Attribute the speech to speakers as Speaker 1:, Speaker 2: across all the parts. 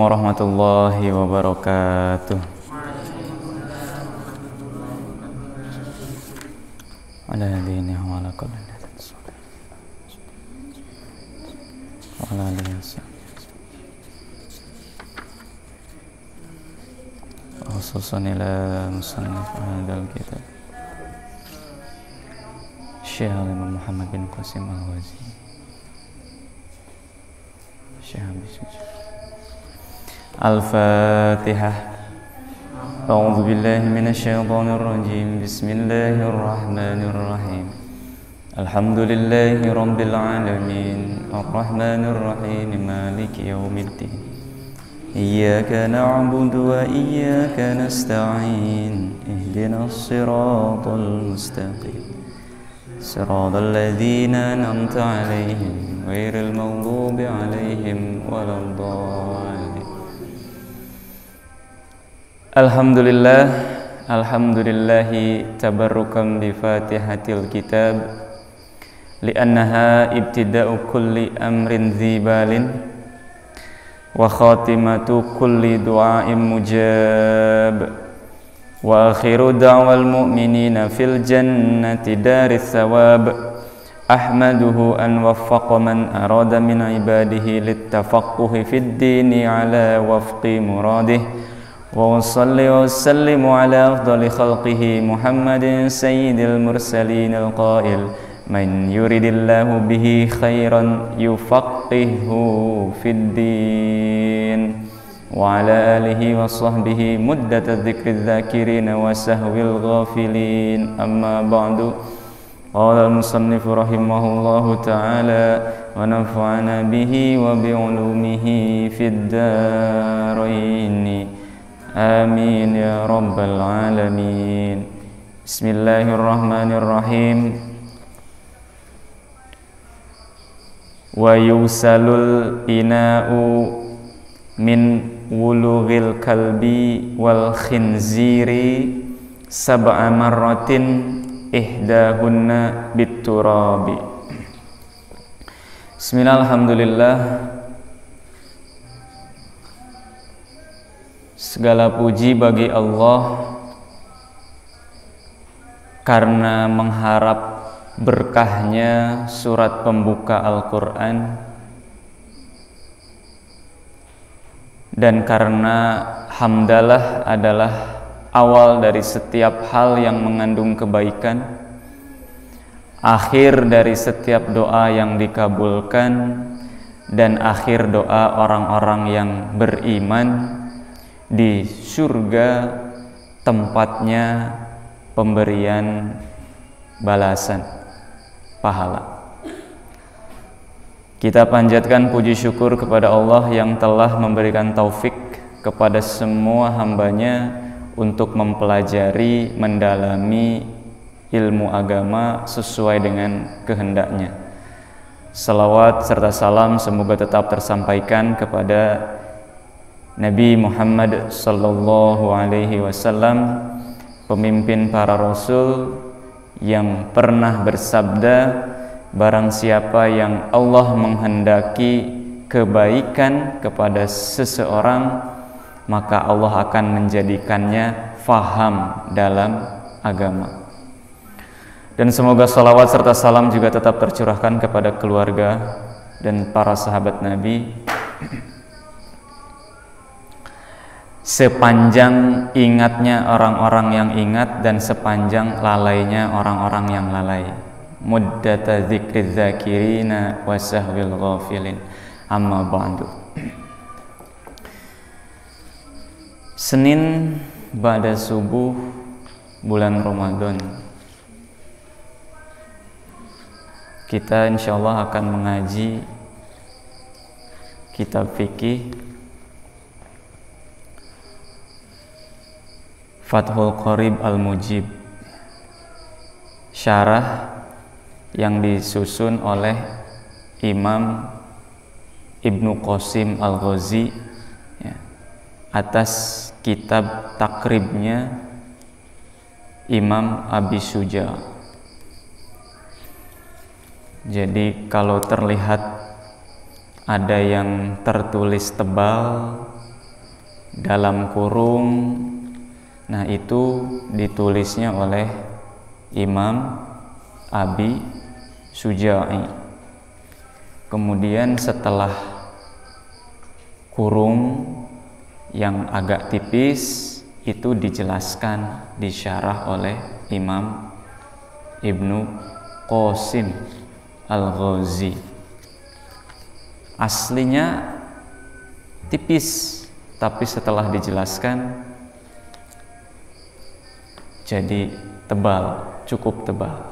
Speaker 1: warahmatullahi wabarakatuh. Ala hadini wa ala kulli wa ala alihi khususan ila musannif hadzal kitab Syekh Imam Muhammad bin Qasim Al-Wazi. Syekh Al-Fatihah. A'udzu billahi minasy syaithanir rajim. Bismillahirrahmanirrahim. Alhamdulillahi rabbil alamin. Arrahmanir rahim. Maliki yaumiddin. Iyyaka na'budu wa iyyaka nasta'in. Ihdinas siratal mustaqim. Siratal ladzina an'amta 'alaihim ghairil maghdubi 'alaihim waladdallin. Alhamdulillah, alhamdulillahi tabarrukan bi Fatihatil kitab li'annaha ibtida'u kulli amrin dzibalin wa khatimatu kulli du'ain mujab wa akhiru da'wal mu'minina fil jannati daris thawab. Ahmaduhu an waffaqa man arada min ibadihi littafaqquhi fid dini ala wafqi muradih wa usalli wa sallimu ala afdali khalqihi Muhammadin sayyidil mursalin al-qail man yuridillahu bihi khairan yufaqqihhu fid din wa ala alihi wa sahbihi muddata dzikri dzakirin wa sahwil ghafilin. Amma ba'du. Qala al-musannif rahimahullahu ta'ala wa nafa'ana bihi wa bi'ulumihi fid darain. Amin ya rabbal alamin. Bismillahirrahmanirrahim. Wa yusalul ina'u min wulughil kalbi wal khinziri sab'a marratin ihdahunna biturabi. Bismillah, alhamdulillah. Segala puji bagi Allah karena mengharap berkahnya surat pembuka Al-Quran, dan karena hamdalah adalah awal dari setiap hal yang mengandung kebaikan, akhir dari setiap doa yang dikabulkan, dan akhir doa orang-orang yang beriman di surga, tempatnya pemberian balasan pahala. Kita panjatkan puji syukur kepada Allah yang telah memberikan taufik kepada semua hambanya untuk mempelajari, mendalami ilmu agama sesuai dengan kehendaknya. Salawat serta salam semoga tetap tersampaikan kepada Nabi Muhammad sallallahu alaihi wasallam, pemimpin para rasul yang pernah bersabda, barang siapa yang Allah menghendaki kebaikan kepada seseorang, maka Allah akan menjadikannya faham dalam agama. Dan semoga salawat serta salam juga tetap tercurahkan kepada keluarga dan para sahabat Nabi sepanjang ingatnya orang-orang yang ingat dan sepanjang lalainya orang-orang yang lalai. Muddata dzikri dzakirina wa sahwil ghafilin. Amma ba'du. Senin ba'da subuh bulan Ramadan. Kita insyaallah akan mengaji kitab fikih Fathul Qarib Al-Mujib, syarah yang disusun oleh Imam Ibnu Qasim Al-Ghazi ya, atas kitab takribnya Imam Abi Suja. Jadi kalau terlihat ada yang tertulis tebal, dalam kurung. Nah, itu ditulisnya oleh Imam Abi Suja'i. Kemudian setelah kurung yang agak tipis itu dijelaskan, disyarah oleh Imam Ibnu Qasim Al-Ghazi. Aslinya tipis, tapi setelah dijelaskan jadi tebal, cukup tebal.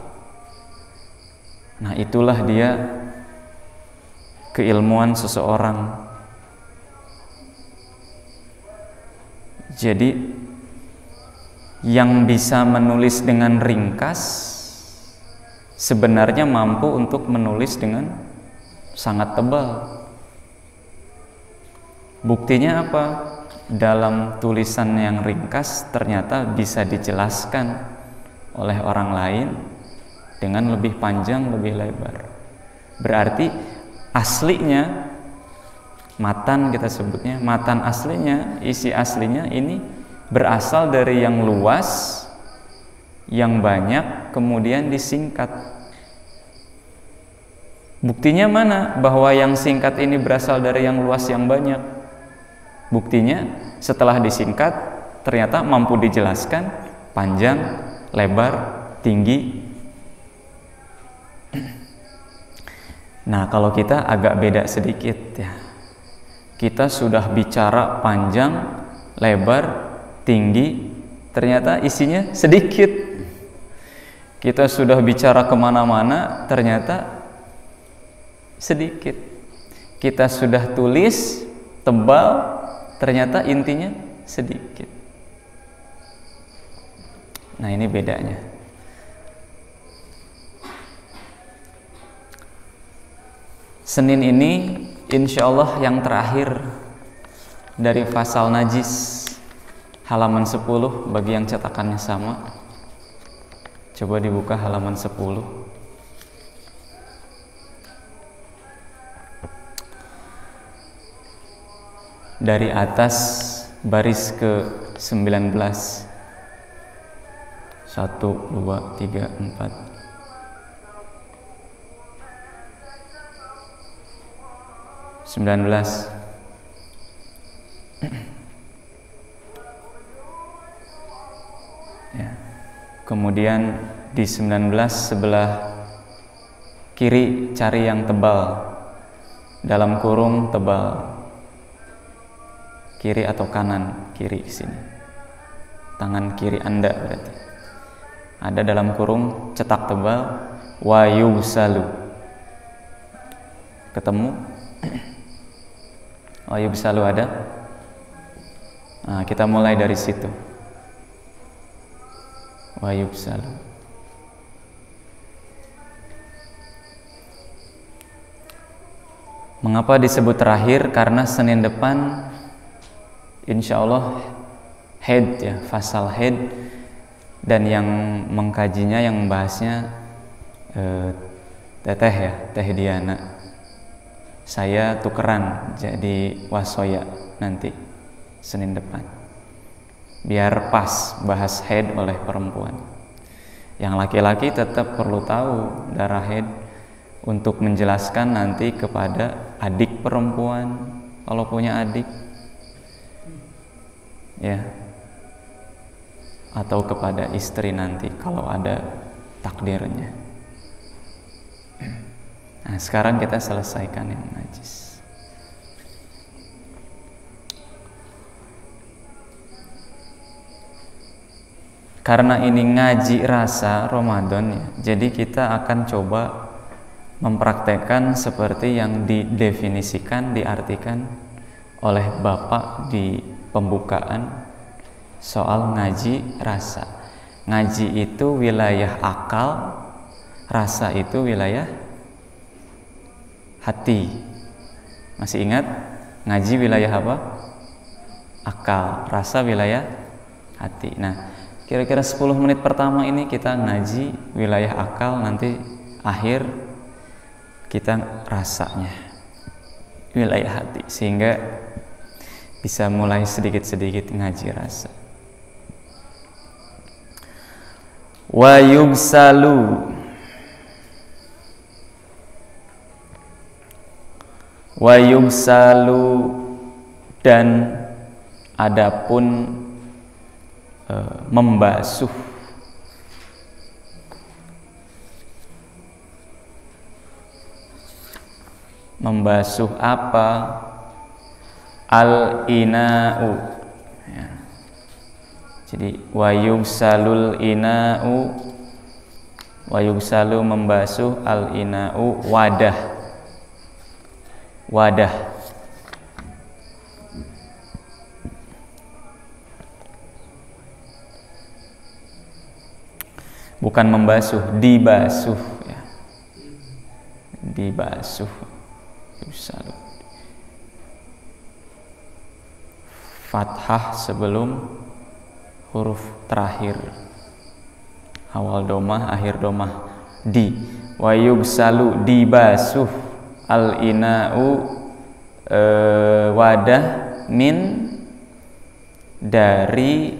Speaker 1: Nah, itulah dia keilmuan seseorang. Jadi yang bisa menulis dengan ringkas sebenarnya mampu untuk menulis dengan sangat tebal. Buktinya apa? Dalam tulisan yang ringkas ternyata bisa dijelaskan oleh orang lain dengan lebih panjang, lebih lebar. Berarti aslinya, matan kita sebutnya, matan aslinya, isi aslinya ini berasal dari yang luas, yang banyak, kemudian disingkat. Buktinya mana? Bahwa yang singkat ini berasal dari yang luas, yang banyak. Buktinya setelah disingkat ternyata mampu dijelaskan panjang, lebar, tinggi. Nah, kalau kita agak beda sedikit ya. Kita sudah bicara panjang, lebar, tinggi, ternyata isinya sedikit. Kita sudah bicara kemana-mana, ternyata sedikit. Kita sudah tulis tebal, ternyata intinya sedikit. Nah, ini bedanya. Senin ini insya Allah yang terakhir dari Fasal Najis, halaman 10 bagi yang cetakannya sama. Coba dibuka halaman 10. Dari atas baris ke 19. 1, 2, 3, 4. 19. Ya. Kemudian di 19 sebelah kiri cari yang tebal, dalam kurung tebal. Kiri atau kanan? Kiri sini. Tangan kiri Anda berarti. Ada dalam kurung cetak tebal, wa yubsalu. Ketemu? Wa yubsalu ada? Nah, kita mulai dari situ. Wa yubsalu. Mengapa disebut terakhir? Karena Senin depan insya Allah head ya, fasal head, dan yang mengkajinya, yang membahasnya Teteh ya, Teh Diana. Saya tukeran jadi wasoya nanti Senin depan, biar pas bahas head oleh perempuan. Yang laki-laki tetap perlu tahu darah head untuk menjelaskan nanti kepada adik perempuan kalau punya adik ya, atau kepada istri nanti kalau ada takdirnya. Nah, sekarang kita selesaikan yang najis. Karena ini ngaji rasa Ramadan ya, jadi kita akan coba mempraktekkan seperti yang didefinisikan, diartikan oleh Bapak di pembukaan soal ngaji rasa. Ngaji itu wilayah akal, rasa itu wilayah hati. Masih ingat? Ngaji wilayah apa? Akal, rasa wilayah hati. Nah, kira-kira 10 menit pertama ini kita ngaji wilayah akal, nanti akhir kita rasanya wilayah hati, sehingga bisa mulai sedikit-sedikit ngaji rasa. Wa yugsalu dan adapun membasuh. Membasuh apa? Al-ina'u ya. Jadi wa yugsalul ina'u, wa yugsalu membasuh, al-ina'u wadah. Wadah. Bukan membasuh, dibasuh ya. Dibasuh. Yugsalu. Fathah sebelum huruf terakhir, awal domah, akhir domah. Di wa yugsalu, dibasuh, al ina'u wadah, min dari,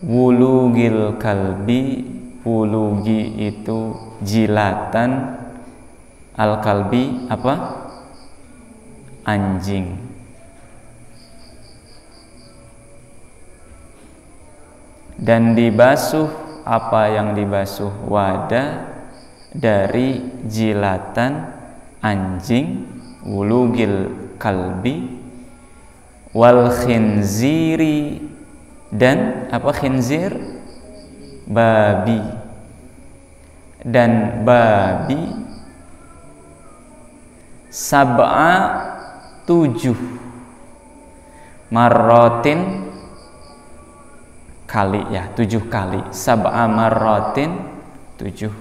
Speaker 1: wulugil kalbi, wulugi itu jilatan, al kalbi apa? Anjing. Dan dibasuh apa yang dibasuh? Wadah dari jilatan anjing, wulugil kalbi, wal khinziri, dan apa khinzir? Babi. Dan babi, sab'a 7 marrotin kali ya, 7 kali. Sab'a marrotin 7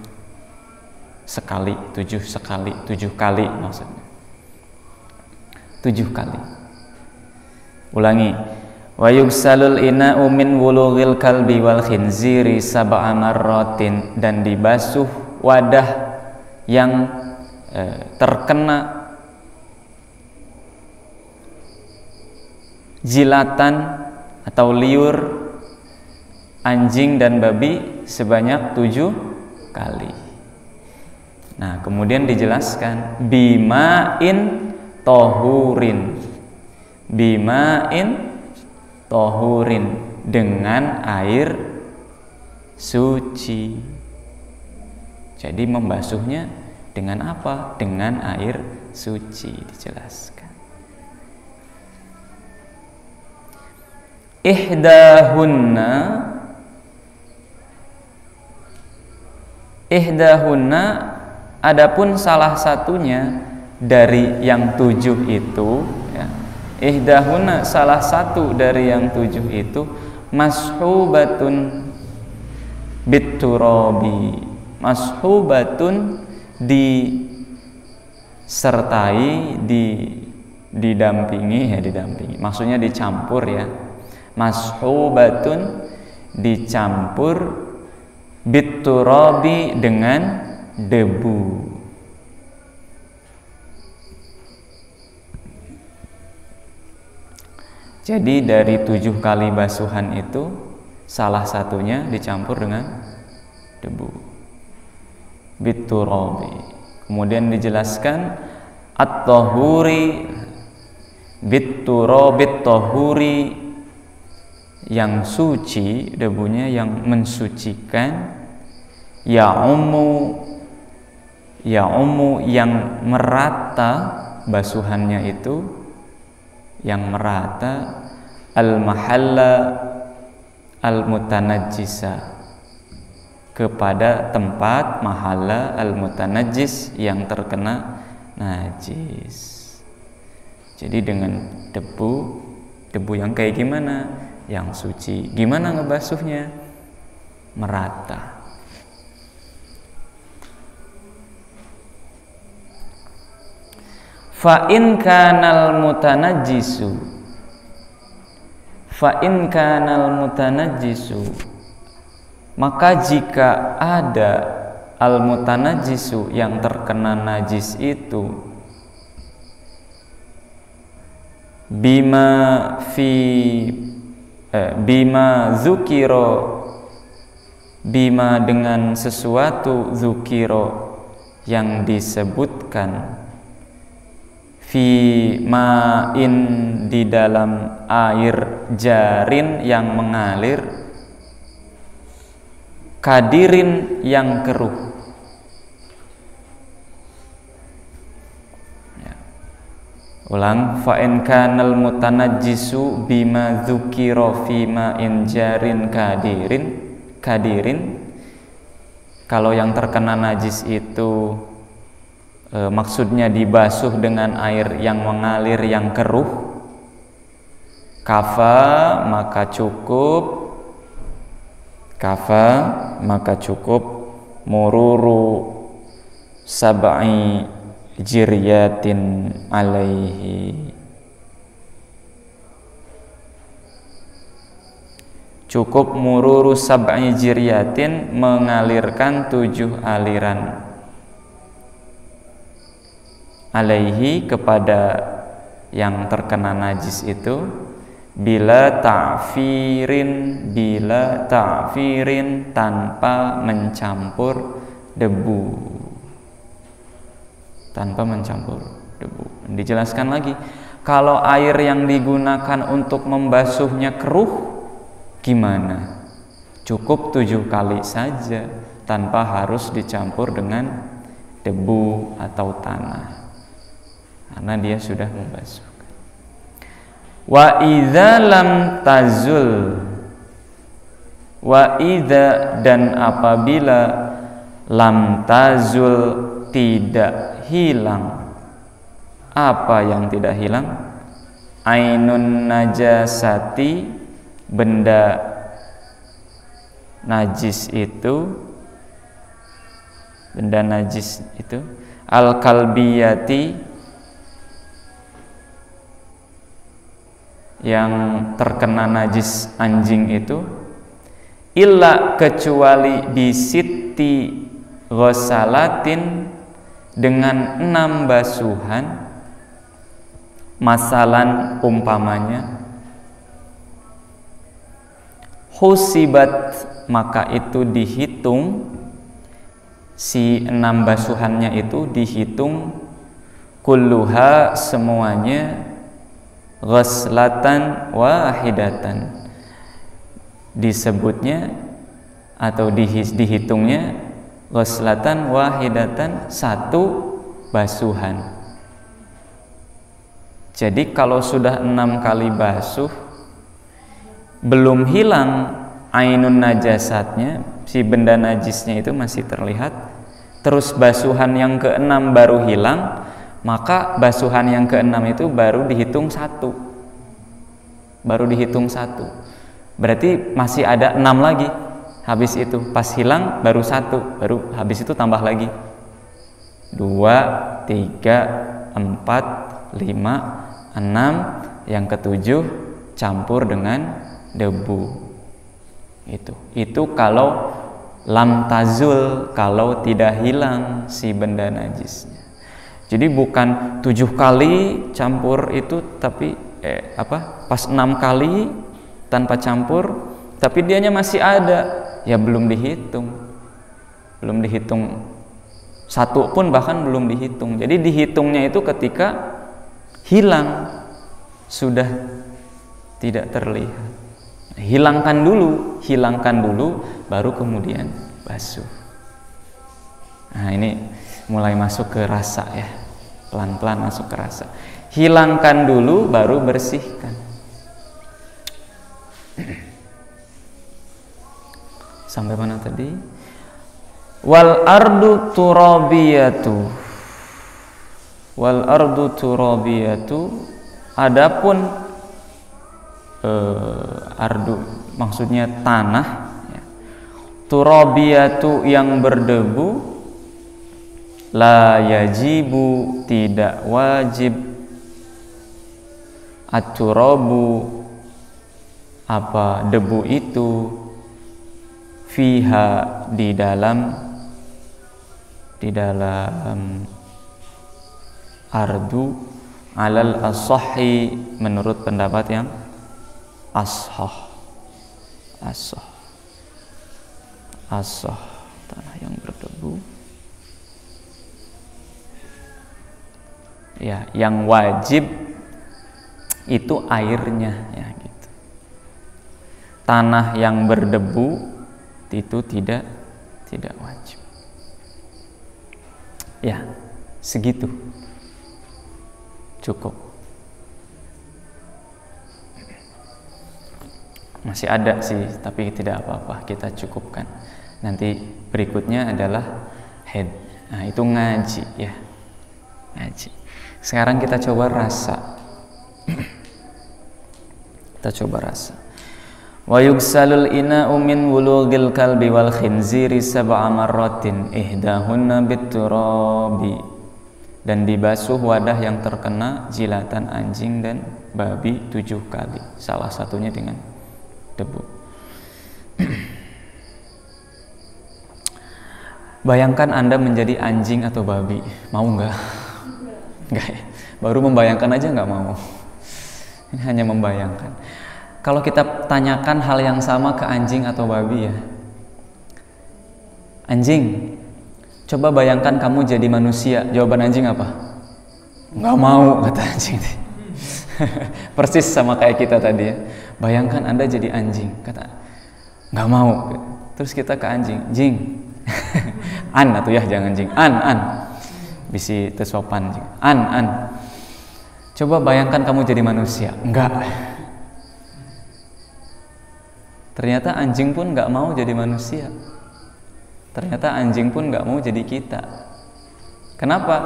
Speaker 1: sekali, 7 sekali, 7 kali maksudnya. 7 kali. Ulangi. Wa yugsalul ina'u min wulughil kalbi wal khinziri sab'a marrotin, dan dibasuh wadah yang terkena jilatan atau liur anjing dan babi sebanyak 7 kali. Nah, kemudian dijelaskan bima'in tohurin. Bima'in tohurin, dengan air suci. Jadi membasuhnya dengan apa? Dengan air suci, dijelaskan. Ihdahunna adapun salah satunya dari yang 7 itu ya. Ihdahunna salah satu dari yang 7 itu mashubatun biturabi. Mashubatun disertai, didampingi ya, didampingi. Maksudnya dicampur ya. Mashubatun dicampur, biturabi dengan debu. Jadi dari 7 kali basuhan itu salah satunya dicampur dengan debu, biturabi. Kemudian dijelaskan at-tahuri, biturabi, tahuri yang suci, debunya yang mensucikan, ya'umu yang merata, basuhannya itu yang merata, al-mahalla al-mutanajjisa, kepada tempat mahalla al-mutanajjis yang terkena najis. Jadi dengan debu yang kayak gimana? Yang suci. Gimana ngebasuhnya? Merata. Fa in kanal mutanajjisu, maka jika ada al mutanajjisu yang terkena najis itu, bima fi bima zukiro, bima dengan sesuatu, zukiro yang disebutkan, fi ma'in di dalam air, jarin yang mengalir, kadirin yang keruh. Ulang, fa in kanal mutanajjisu bima dzukira fi ma'in jarin kadirin, kalau yang terkena najis itu maksudnya dibasuh dengan air yang mengalir yang keruh, kafa maka cukup mururu sab'i jiryatin alaihi, cukup mururu sab'i jiryatin mengalirkan 7 aliran, alaihi kepada yang terkena najis itu, bila ta'firin tanpa mencampur debu. Dijelaskan lagi, kalau air yang digunakan untuk membasuhnya keruh gimana? Cukup 7 kali saja tanpa harus dicampur dengan debu atau tanah, karena dia sudah membasuhkan. Wa idza lam tazul, wa idza dan apabila lam tazul tidak hilang. Apa yang tidak hilang? Ainun najasati, benda najis itu, al kalbiyati yang terkena najis anjing itu, illa kecuali bisitti ghosalatin dengan 6 basuhan, masalan umpamanya, husibat maka itu dihitung, si 6 basuhannya itu dihitung, kulluha semuanya, ghuslatan wahidatan disebutnya atau dihitungnya ghuslatan wahidatan, 1 basuhan. Jadi kalau sudah 6 kali basuh belum hilang ainun najasatnya, si benda najisnya itu masih terlihat, terus basuhan yang ke-6 baru hilang, maka basuhan yang ke-6 itu baru dihitung 1. Berarti masih ada 6 lagi. Habis itu pas hilang baru 1, baru habis itu tambah lagi 2, 3, 4, 5, 6, yang ke-7 campur dengan debu. Itu kalau lam tazul, kalau tidak hilang si benda najisnya. Jadi bukan 7 kali campur itu, tapi pas 6 kali tanpa campur, tapi dianya masih ada, ya belum dihitung 1 pun, bahkan belum dihitung. Jadi dihitungnya itu ketika hilang, sudah tidak terlihat. Hilangkan dulu baru kemudian basuh. Nah, ini mulai masuk ke rasa ya, pelan-pelan masuk ke rasa. Hilangkan dulu baru bersihkan. Sampai mana tadi? Wal ardu turabiyatu, adapun ardu maksudnya tanah ya. Turabiyatu yang berdebu, la yajibu tidak wajib, at-turabu apa debu itu, fiha di dalam ardu alal as-sahhi, menurut pendapat yang ashah. Ashah, tanah yang berdebu. Ya, yang wajib itu airnya, ya gitu. Tanah yang berdebu itu tidak wajib. Ya, segitu. Cukup. Masih ada sih, tapi tidak apa-apa, kita cukupkan. Nanti berikutnya adalah head. Nah, itu ngaji ya. Ngaji. Sekarang kita coba rasa. Kita coba rasa. Wa yugsalul ina'u min wulughil kalbi wal khinziri sab'a marratin ihdahunna biturabi. Dan dibasuh wadah yang terkena jilatan anjing dan babi 7 kali. Salah satunya dengan debu. Bayangkan Anda menjadi anjing atau babi, mau nggak? Nggak ya? Baru membayangkan aja nggak mau. Ini hanya membayangkan. Kalau kita tanyakan hal yang sama ke anjing atau babi ya, anjing, coba bayangkan kamu jadi manusia. Jawaban anjing apa? Nggak mau, kata anjing. Persis sama kayak kita tadi ya. Bayangkan Anda jadi anjing, kata nggak mau. Terus kita ke anjing, jing. An atau ya jangan jing. An. Bisi tesopan jing. An. Coba bayangkan kamu jadi manusia. Enggak. Ternyata anjing pun nggak mau jadi manusia. Ternyata anjing pun nggak mau jadi kita. Kenapa?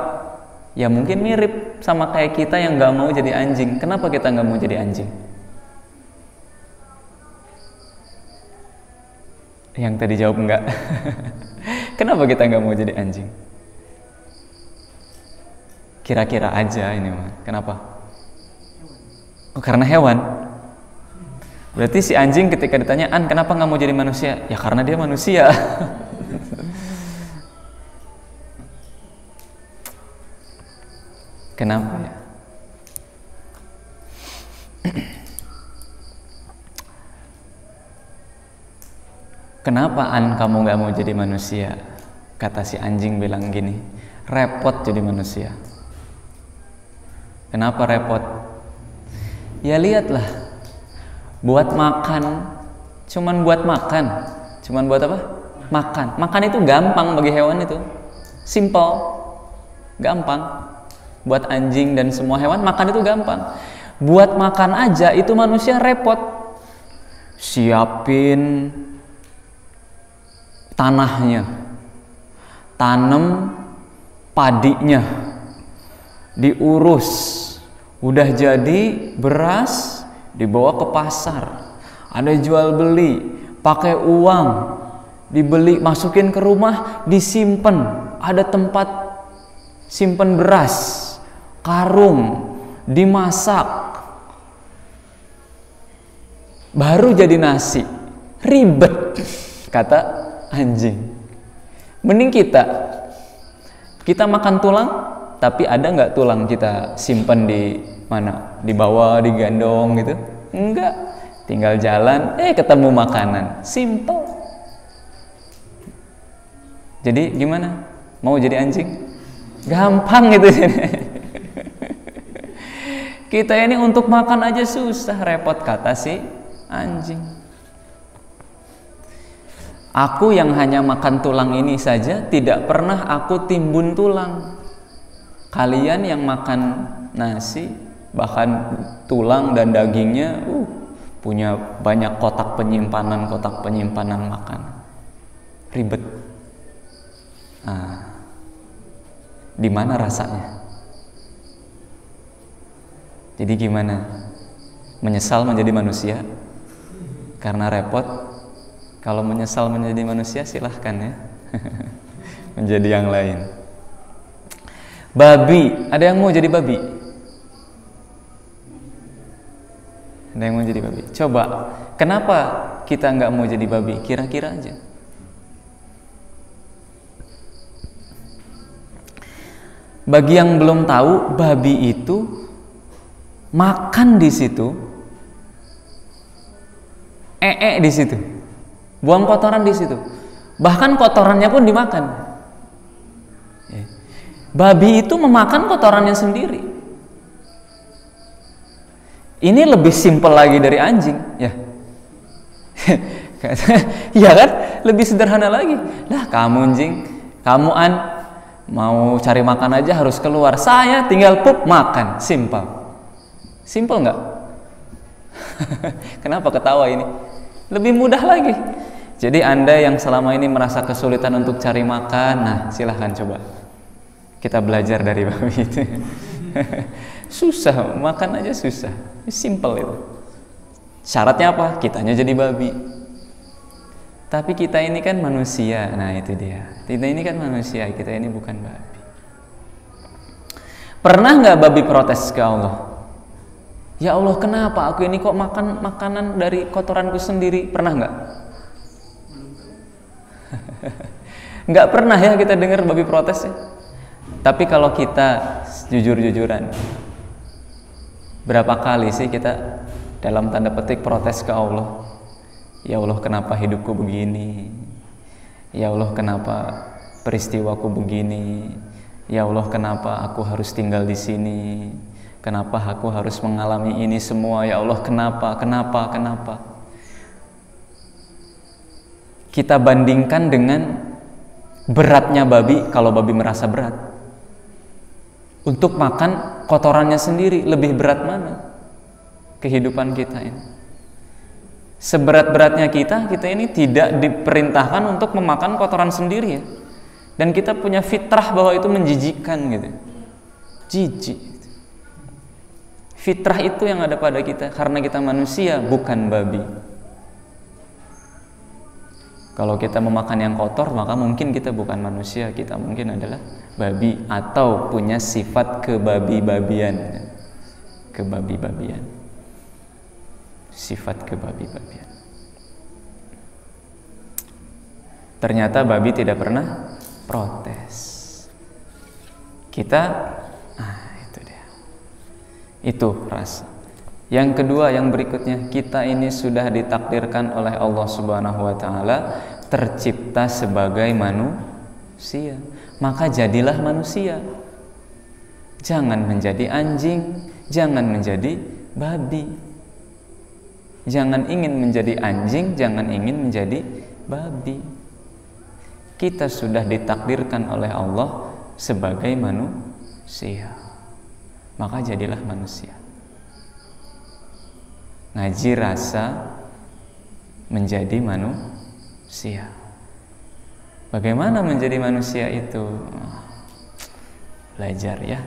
Speaker 1: Ya mungkin mirip sama kayak kita yang nggak mau jadi anjing. Kenapa kita nggak mau jadi anjing? Yang tadi jawab enggak. Kenapa kita nggak mau jadi anjing? Kira-kira aja ini mah. Kenapa? Oh, karena hewan. Berarti si anjing ketika ditanya, An, kenapa nggak mau jadi manusia? Ya karena dia manusia. Kenapa ya? Kenapa An kamu nggak mau jadi manusia? Kata si anjing bilang gini, repot jadi manusia. Kenapa repot? Ya lihatlah, buat makan, cuman buat makan, cuman buat apa? Makan. Makan itu gampang bagi hewan itu, simple, gampang. Buat anjing dan semua hewan makan itu gampang. Buat makan aja itu manusia repot. Siapin tanahnya, tanam padinya, diurus, udah jadi beras dibawa ke pasar, ada jual beli, pakai uang, dibeli, masukin ke rumah, disimpan, ada tempat simpen beras, karung, dimasak, baru jadi nasi. Ribet, kata anjing. Mending kita makan tulang, tapi ada nggak tulang kita simpen di mana? Di bawah, digendong gitu? Enggak. Tinggal jalan, ketemu makanan. Simple. Jadi gimana? Mau jadi anjing? Gampang gitu. Kita ini untuk makan aja susah, repot, kata si anjing. Aku yang hanya makan tulang ini saja, tidak pernah aku timbun tulang. Kalian yang makan nasi, bahkan tulang dan dagingnya, punya banyak kotak penyimpanan makanan. Ribet. Di mana rasanya? Jadi gimana? Menyesal menjadi manusia karena repot? Kalau menyesal menjadi manusia silahkan ya. Menjadi yang lain. Babi, ada yang mau jadi babi? Ada yang mau jadi babi? Coba, kenapa kita nggak mau jadi babi? Kira-kira aja. Bagi yang belum tahu, babi itu makan di situ, di situ, buang kotoran di situ, bahkan kotorannya pun dimakan. Babi itu memakan kotorannya sendiri. Ini lebih simpel lagi dari anjing, ya. Ya kan, lebih sederhana lagi. Lah kamu anjing, kamu mau cari makan aja harus keluar. Saya tinggal pup makan, simpel nggak? Kenapa ketawa ini? Lebih mudah lagi. Jadi Anda yang selama ini merasa kesulitan untuk cari makan, nah silahkan coba kita belajar dari babi itu. Susah, makan aja susah. Simple itu. Syaratnya apa? Kitanya jadi babi. Tapi kita ini kan manusia. Nah itu dia. Kita ini kan manusia, kita ini bukan babi. Pernah nggak babi protes ke Allah? Ya Allah, kenapa aku ini kok makan makanan dari kotoranku sendiri? Pernah nggak? Nggak pernah ya kita dengar babi protes ya. Tapi kalau kita jujur-jujuran, berapa kali sih kita dalam tanda petik protes ke Allah? Ya Allah, kenapa hidupku begini? Ya Allah, kenapa peristiwaku begini? Ya Allah, kenapa aku harus tinggal di sini? Kenapa aku harus mengalami ini semua? Ya Allah, kenapa? Kita bandingkan dengan beratnya babi. Kalau babi merasa berat untuk makan kotorannya sendiri, lebih berat mana kehidupan kita ini? Seberat-beratnya kita ini tidak diperintahkan untuk memakan kotoran sendiri ya. Dan kita punya fitrah bahwa itu menjijikkan gitu. Jijik. Fitrah itu yang ada pada kita karena kita manusia, bukan babi. Kalau kita memakan yang kotor, maka mungkin kita bukan manusia, kita mungkin adalah babi atau punya sifat kebabi-babian. Kebabi-babian. Sifat kebabi-babian. Ternyata babi tidak pernah protes. Kita, itu dia. Itu rasa. Yang kedua, yang berikutnya, kita ini sudah ditakdirkan oleh Allah Subhanahu wa taala tercipta sebagai manusia. Maka jadilah manusia. Jangan menjadi anjing, jangan menjadi babi. Jangan ingin menjadi anjing, jangan ingin menjadi babi. Kita sudah ditakdirkan oleh Allah sebagai manusia. Maka jadilah manusia. Ngaji rasa menjadi manusia. Bagaimana menjadi manusia itu? Belajar ya.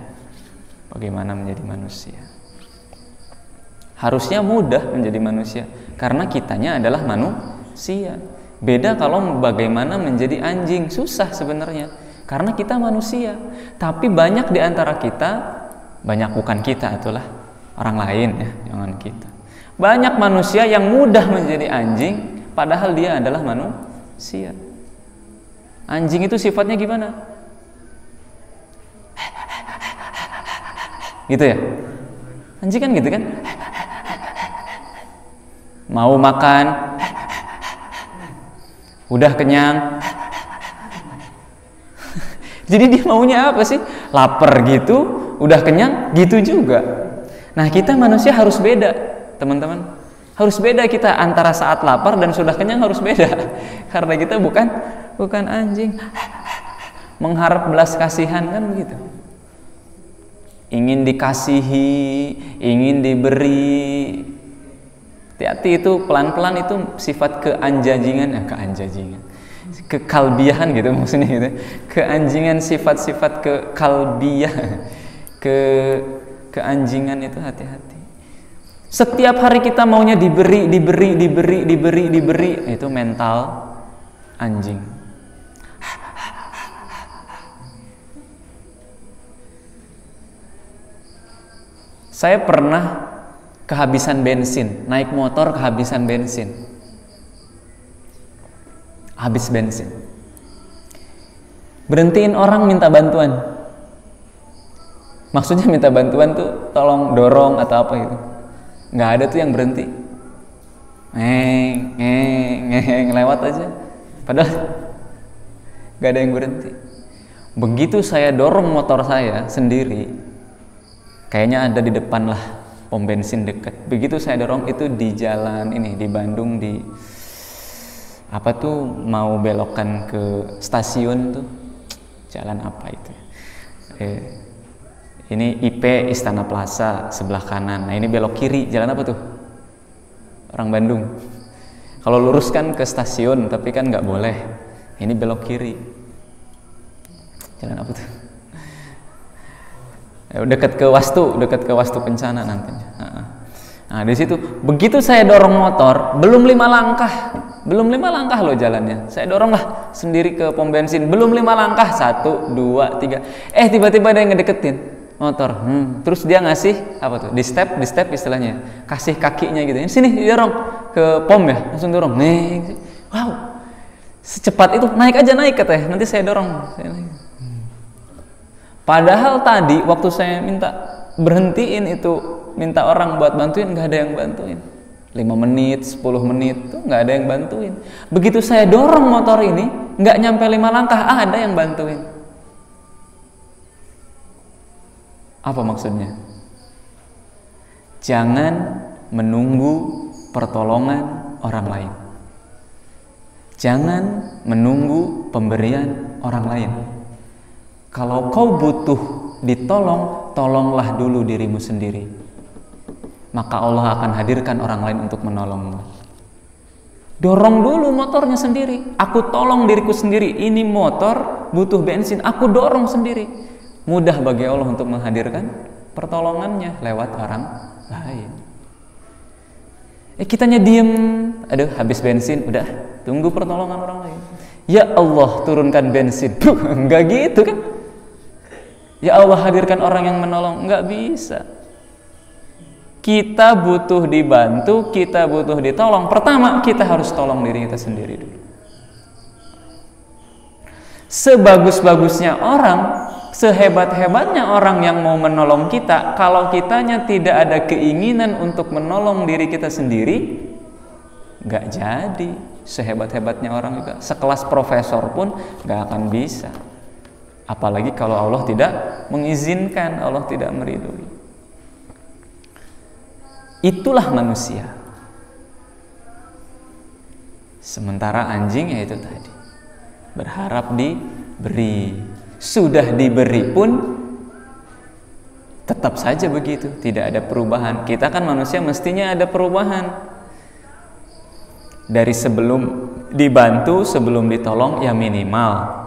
Speaker 1: Bagaimana menjadi manusia. Harusnya mudah menjadi manusia karena kitanya adalah manusia. Beda kalau bagaimana menjadi anjing, susah sebenarnya karena kita manusia. Tapi banyak di antara kita, banyak bukan kita, itulah orang lain ya, jangan kita. Banyak manusia yang mudah menjadi anjing padahal dia adalah manusia. Anjing itu sifatnya gimana? Gitu ya? Anjing kan gitu kan? Mau makan, udah kenyang. Jadi dia maunya apa sih? Lapar gitu, udah kenyang gitu juga. Nah kita manusia harus beda, teman-teman. Harus beda kita antara saat lapar dan sudah kenyang, harus beda. Karena kita bukan anjing. Mengharap belas kasihan kan begitu. Ingin dikasihi, ingin diberi. Hati-hati, itu pelan-pelan itu sifat keanjajingan, kekalbiahan gitu maksudnya gitu. Keanjingan, sifat-sifat kekalbiah, keanjingan itu hati-hati. Setiap hari kita maunya diberi, itu mental anjing. Saya pernah kehabisan bensin, naik motor kehabisan bensin, habis bensin, berhentiin orang minta bantuan. Maksudnya minta bantuan tuh tolong dorong atau apa gitu. Nggak ada tuh yang berhenti. Lewat aja. Padahal nggak ada yang berhenti. Begitu saya dorong motor saya sendiri, kayaknya ada di depan lah pom bensin dekat. Begitu saya dorong itu di jalan ini di Bandung di apa tuh mau belokan ke stasiun tuh. Jalan apa itu? Ini IP Istana Plaza sebelah kanan. Nah ini belok kiri, jalan apa tuh? Orang Bandung. Kalau lurus kan ke stasiun, tapi kan nggak boleh. Ini belok kiri. Jalan apa tuh? Dekat ke Wastu Kencana nantinya. Nah di situ, begitu saya dorong motor, belum 5 langkah loh jalannya. Saya dorong lah sendiri ke pom bensin, belum 5 langkah, 1, 2, 3. Tiba-tiba ada yang ngedeketin motor. Terus dia ngasih apa tuh? Di step istilahnya. Kasih kakinya gitu. Sini dorong ke pom ya, langsung dorong. Nih, wow. Secepat itu naik katanya. Nanti saya dorong. Padahal tadi waktu saya minta berhentiin itu, minta orang buat bantuin, nggak ada yang bantuin. 5 menit, 10 menit tuh nggak ada yang bantuin. Begitu saya dorong motor ini, nggak nyampe 5 langkah, ada yang bantuin. Apa maksudnya? Jangan menunggu pertolongan orang lain. Jangan menunggu pemberian orang lain. Kalau kau butuh ditolong, tolonglah dulu dirimu sendiri. Maka Allah akan hadirkan orang lain untuk menolongmu. Dorong dulu motornya sendiri. Aku tolong diriku sendiri. Ini motor butuh bensin, aku dorong sendiri. Mudah bagi Allah untuk menghadirkan pertolongannya lewat orang lain. Kitanya diem, aduh habis bensin, udah tunggu pertolongan orang lain. Ya Allah turunkan bensin, enggak gitu kan? Ya Allah hadirkan orang yang menolong, enggak bisa. Kita butuh dibantu, kita butuh ditolong. Pertama kita harus tolong diri kita sendiri dulu. Sebagus-bagusnya orang, sehebat-hebatnya orang yang mau menolong kita, kalau kitanya tidak ada keinginan untuk menolong diri kita sendiri, nggak jadi. Sehebat-hebatnya orang juga, sekelas profesor pun nggak akan bisa. Apalagi kalau Allah tidak mengizinkan, Allah tidak meridhoi. Itulah manusia. Sementara anjing ya itu tadi, berharap diberi. Sudah diberi pun tetap saja begitu, tidak ada perubahan. Kita kan manusia mestinya ada perubahan. Dari sebelum dibantu, sebelum ditolong, ya minimal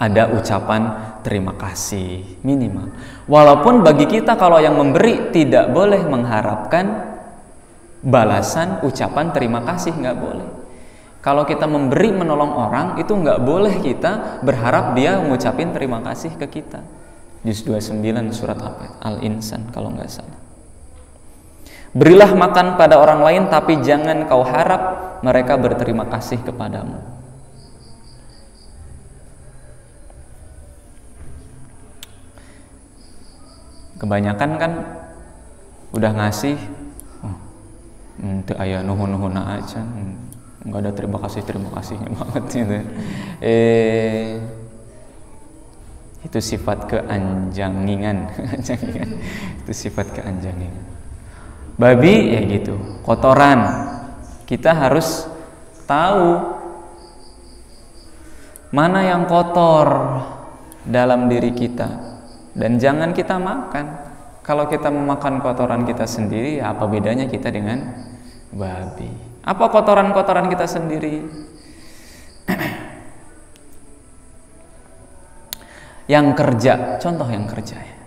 Speaker 1: ada ucapan terima kasih, minimal. Walaupun bagi kita kalau yang memberi tidak boleh mengharapkan balasan ucapan terima kasih, nggak boleh. Kalau kita memberi menolong orang itu nggak boleh kita berharap dia mengucapin terima kasih ke kita. Juz 29 surat apa? Al-Insan kalau nggak salah. Berilah makan pada orang lain tapi jangan kau harap mereka berterima kasih kepadamu. Kebanyakan kan udah ngasih, ente aya nuhun-nuhuna aja, nggak ada terima kasihnya banget gitu. Itu sifat keanjangingan. Itu sifat keanjangingan. Babi ya gitu, kotoran. Kita harus tahu mana yang kotor dalam diri kita dan jangan kita makan. Kalau kita memakan kotoran kita sendiri, ya apa bedanya kita dengan babi? Apa kotoran-kotoran kita sendiri? Yang kerja, contoh yang kerja ya.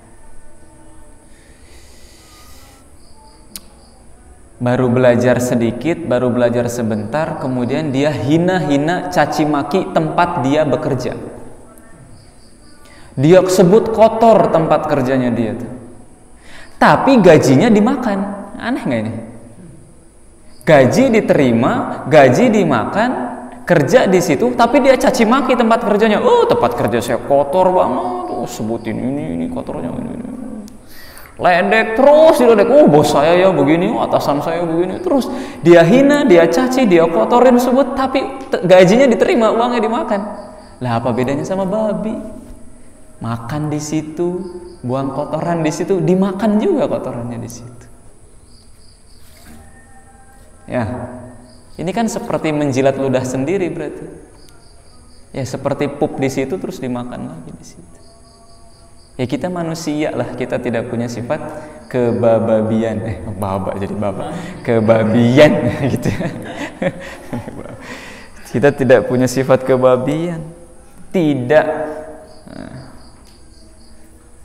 Speaker 1: Baru belajar sedikit, baru belajar sebentar, kemudian dia hina-hina, caci maki tempat dia bekerja. Dia sebut kotor tempat kerjanya dia tuh. Tapi gajinya dimakan. Aneh nggak ini? Gaji diterima, gaji dimakan, kerja di situ, tapi dia caci maki tempat kerjanya. Oh, tempat kerja saya kotor banget. Oh, sebutin ini kotornya ini. ledek terus diledek. Oh, bos saya ya begini, atasan saya begini, terus dia hina, dia caci, dia kotorin sebut, tapi gajinya diterima, uangnya dimakan. Lah apa bedanya sama babi? Makan di situ, buang kotoran di situ, dimakan juga kotorannya di situ. Ya, ini kan seperti menjilat ludah sendiri berarti. Ya seperti pup di situ terus dimakan lagi di situ. Ya kita manusia lah, kita tidak punya sifat kebababian. Baba jadi baba. Kebabian gitu ya. Kita tidak punya sifat kebabian. Tidak.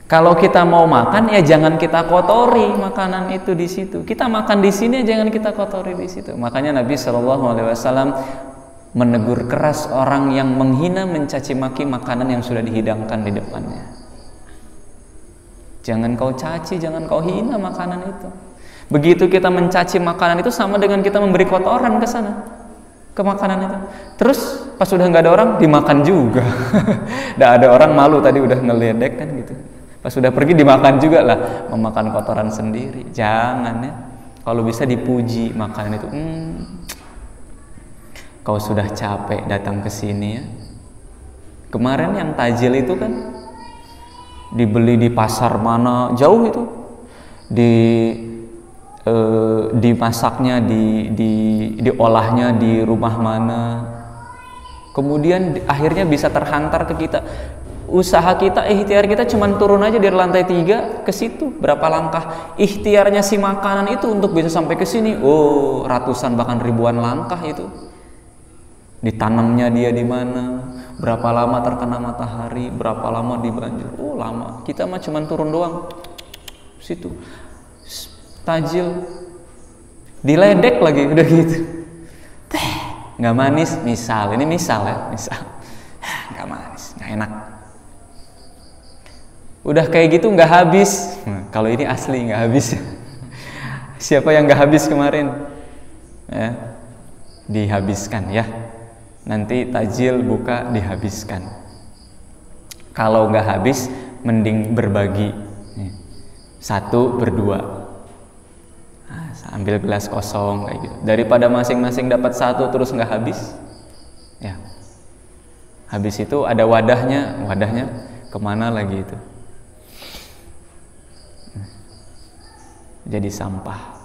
Speaker 1: Kalau kita mau makan ya jangan kita kotori makanan itu di situ. Kita makan di sini jangan kita kotori di situ. Makanya Nabi SAW menegur keras orang yang menghina, mencaci maki makanan yang sudah dihidangkan di depannya. Jangan kau caci, jangan kau hina makanan itu. Begitu kita mencaci makanan itu sama dengan kita memberi kotoran ke sana, ke makanan itu. Terus pas sudah nggak ada orang dimakan juga. Nggak ada orang, malu tadi udah ngeledek kan gitu. Pas sudah pergi dimakan juga lah, memakan kotoran sendiri. Jangan ya. Kalau bisa dipuji makanan itu. Kau sudah capek datang ke sini ya. Kemarin yang tajil itu kan dibeli di pasar mana jauh itu, dimasaknya, diolahnya di rumah mana, kemudian akhirnya bisa terhantar ke kita. Usaha kita, ikhtiar kita cuman turun aja dari lantai 3 ke situ, berapa langkah. Ikhtiarnya si makanan itu untuk bisa sampai ke sini, oh ratusan bahkan ribuan langkah itu. Ditanamnya dia di mana, berapa lama terkena matahari, berapa lama di banjir, oh lama. Kita mah cuman turun doang situ. Tajil diledek lagi udah gitu. Nggak manis, misal ini misal ya, misal nggak manis, nggak enak. Udah kayak gitu nggak habis. Kalau ini asli nggak habis. Siapa yang nggak habis kemarin? Ya, dihabiskan ya. Nanti tajil buka dihabiskan. Kalau nggak habis, mending berbagi. 1 berdua. Nah, ambil gelas kosong kayak gitu. Daripada masing-masing dapat 1 terus nggak habis. Ya. Habis itu ada wadahnya kemana lagi itu? Jadi sampah.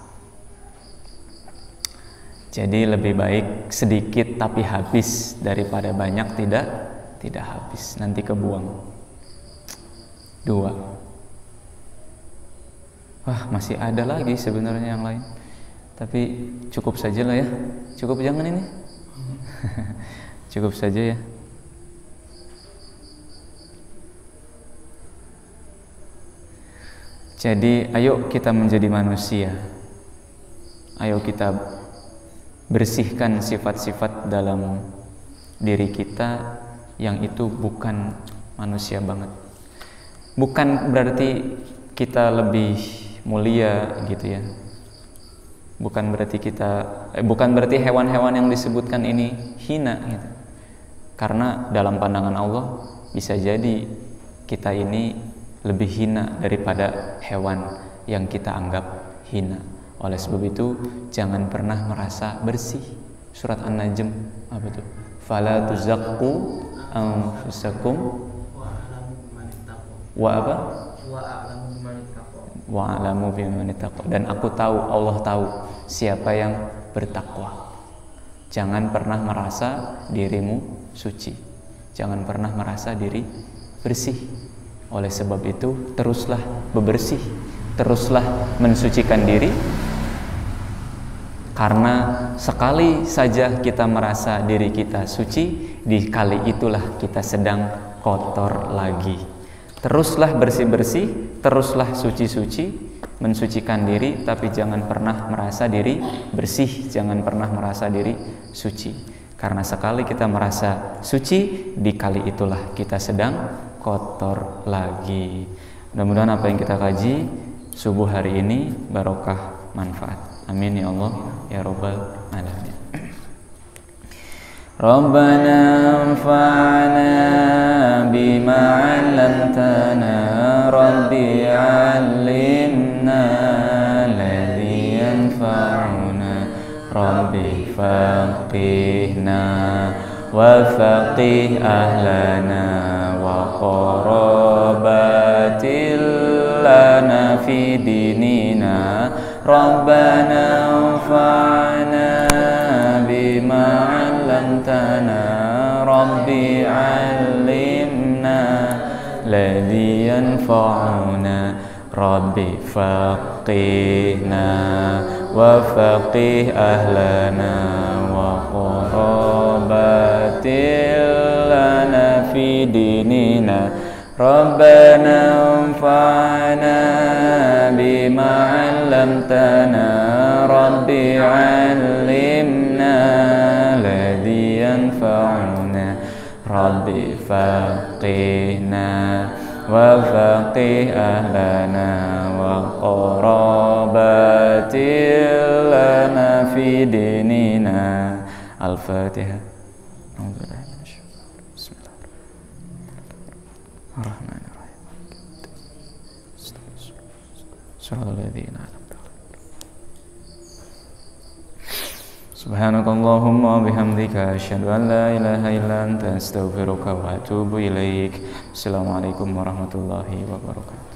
Speaker 1: Jadi lebih baik sedikit tapi habis daripada banyak tidak habis, nanti kebuang. 2. Wah, masih ada lagi sebenarnya yang lain. Tapi cukup saja lah ya. Cukup jangan ini. Cukup saja ya. Jadi ayo kita menjadi manusia. Ayo kita bersihkan sifat-sifat dalam diri kita yang itu bukan manusia banget. Bukan berarti kita lebih mulia gitu ya. Bukan berarti hewan-hewan yang disebutkan ini hina gitu. Karena dalam pandangan Allah bisa jadi kita ini lebih hina daripada hewan yang kita anggap hina. Oleh sebab itu jangan pernah merasa bersih. Surat An-Najm apa itu? Fala tuzakku anfusakum wa apa? Wa a'lamu biman ittaqa. Dan aku tahu, Allah tahu siapa yang bertakwa. Jangan pernah merasa dirimu suci. Jangan pernah merasa diri bersih. Oleh sebab itu teruslah bebersih, teruslah mensucikan diri. Karena sekali saja kita merasa diri kita suci, di kali itulah kita sedang kotor lagi. Teruslah bersih-bersih, teruslah suci-suci, mensucikan diri, tapi jangan pernah merasa diri bersih, jangan pernah merasa diri suci. Karena sekali kita merasa suci, di kali itulah kita sedang kotor lagi. Mudah-mudahan apa yang kita kaji subuh hari ini barokah, manfaat. Amin ya Allah ya Rabbal Alamin. Rabbana anfa'na bima 'allamtana, Rabbi 'allimna Rabbi faqihna wa faqih ahlana wa qarabatil lana fi dinina Rabbana anfa'na bima 'allamtana Rabbi 'allimna ladzi yanfa'una Rabbi faqihna wa faqih ahlana wa qarabatil lana fi dinina Rabbana anfa'na bima 'allamtana Rabbi 'allimna ladzi yanfa'una Rabbi faqihna wa faqih ahlana wa qarabatil lana fi dinina. Al-Fatihah. Subhanakallahumma bihamdika asyhadu an la ilaha illa anta astaghfiruka wa atubu ilaik. Assalamualaikum warahmatullahi wabarakatuh.